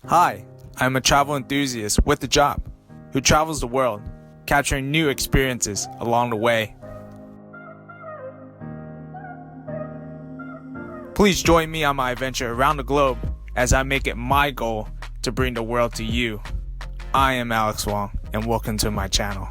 Hi, I'm a travel enthusiast with a job who travels the world, capturing new experiences along the way. Please join me on my adventure around the globe as I make it my goal to bring the world to you. I am Alex Wong, and welcome to my channel.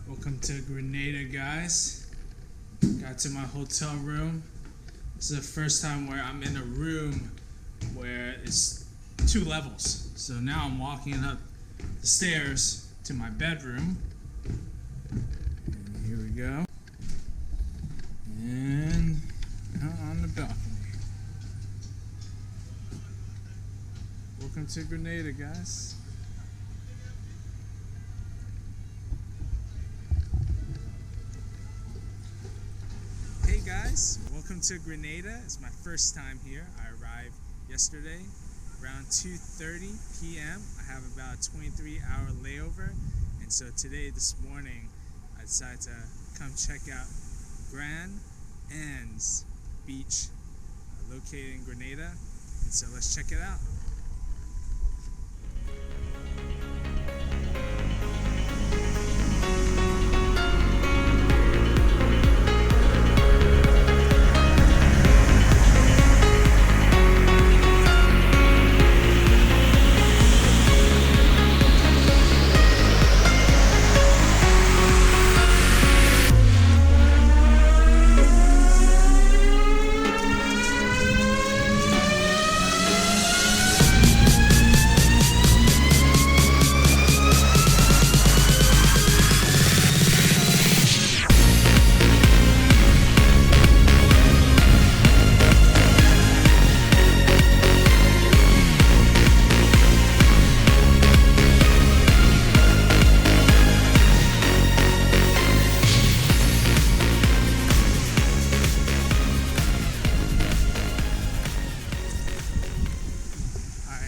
Welcome to Grenada, guys. Got to my hotel room. This is the first time where I'm in a room where it's 2 levels. So now I'm walking up the stairs to my bedroom. And here we go. And out on the balcony. Welcome to Grenada, guys. Hey guys, welcome to Grenada. It's my first time here. I arrived yesterday around 2:30 p.m. I have about a 23-hour layover, and so this morning, I decided to come check out Grand Anse Beach, located in Grenada, and so let's check it out.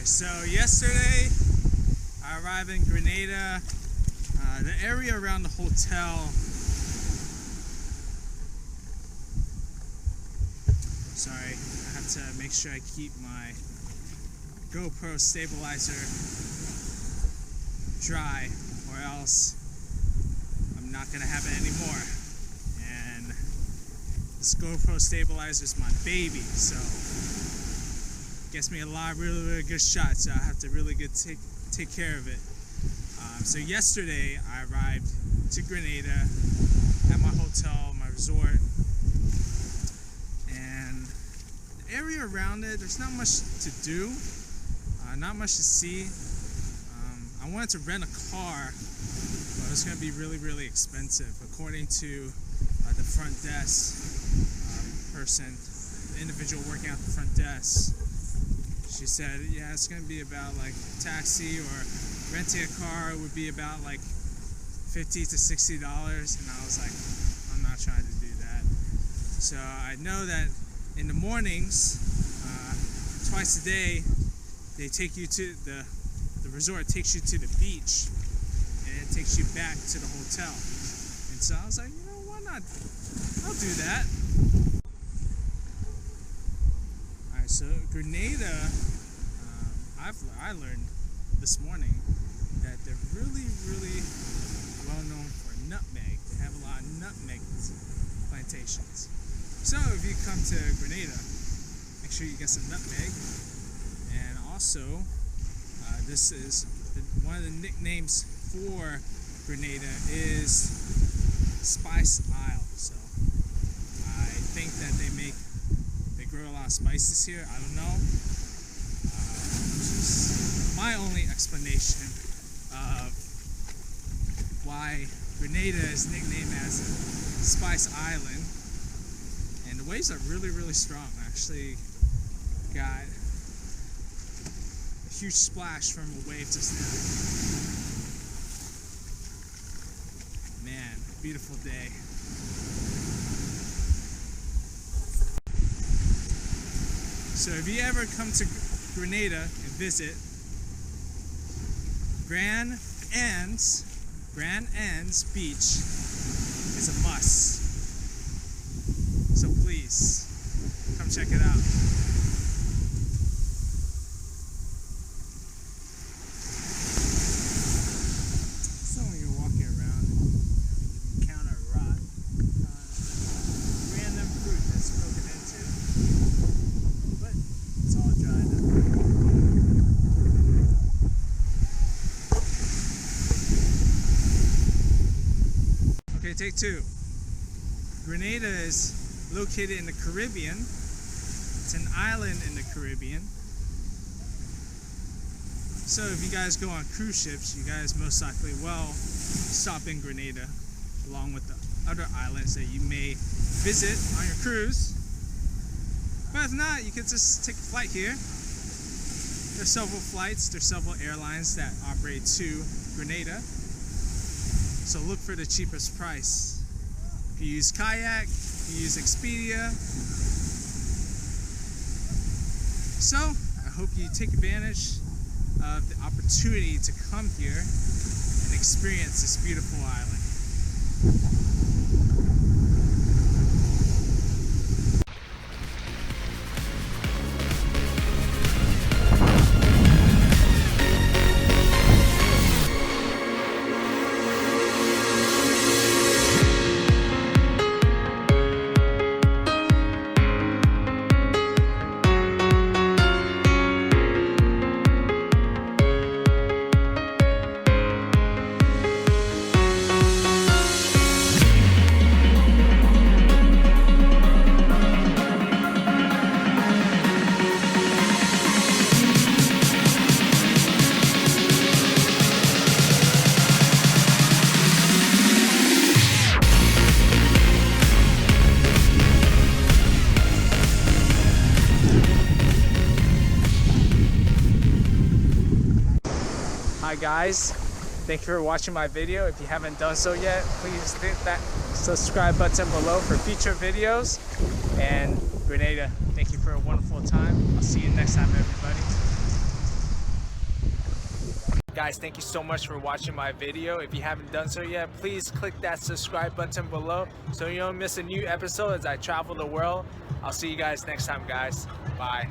So yesterday, I arrived in Grenada. The area around the hotel, sorry, I have to make sure I keep my GoPro stabilizer dry, or else I'm not gonna have it anymore. And this GoPro stabilizer is my baby, so gets me a lot of really good shots, so I have to really take care of it. So yesterday I arrived to Grenada at my hotel, my resort, and the area around it, there's not much to do, not much to see. I wanted to rent a car, but it's going to be really expensive. According to the front desk person, the individual working at the front desk, she said, yeah, it's going to be about like taxi or renting a car would be about like $50 to $60. And I was like, I'm not trying to do that. So I know that in the mornings, twice a day, they take you to the resort takes you to the beach, and it takes you back to the hotel. And so I was like, you know, why not? I'll do that. So Grenada, I learned this morning that they're really well known for nutmeg. They have a lot of nutmeg plantations. So if you come to Grenada, Make sure you get some nutmeg. And also, this is one of the nicknames for Grenada is Spice Isle. So I think that they grow a lot of spices here. I don't know. Which is my only explanation of why Grenada is nicknamed as Spice Island. And the waves are really, really strong. I actually got a huge splash from a wave just now. Man, beautiful day. So if you ever come to Grenada and visit, Grand Anse Beach is a must. So please, come check it out. So when you're walking around, you encounter a rock, random fruit that's broken into, but it's all dried up. Okay, take two. Grenada is located in the Caribbean. It's an island in the Caribbean. So if you guys go on cruise ships, you guys most likely will stop in Grenada along with the other islands that you may visit on your cruise. But if not, you could just take a flight here. There's several flights, there's several airlines that operate to Grenada. So look for the cheapest price. If you use kayak, you use Expedia. So I hope you take advantage of the opportunity to come here and experience this beautiful island. Hi guys, thank you for watching my video. If you haven't done so yet, please hit that subscribe button below for future videos. And Grenada, thank you for a wonderful time. I'll see you next time, everybody. Guys, thank you so much for watching my video. If you haven't done so yet, please click that subscribe button below so you don't miss a new episode as I travel the world. I'll see you guys next time, guys. Bye.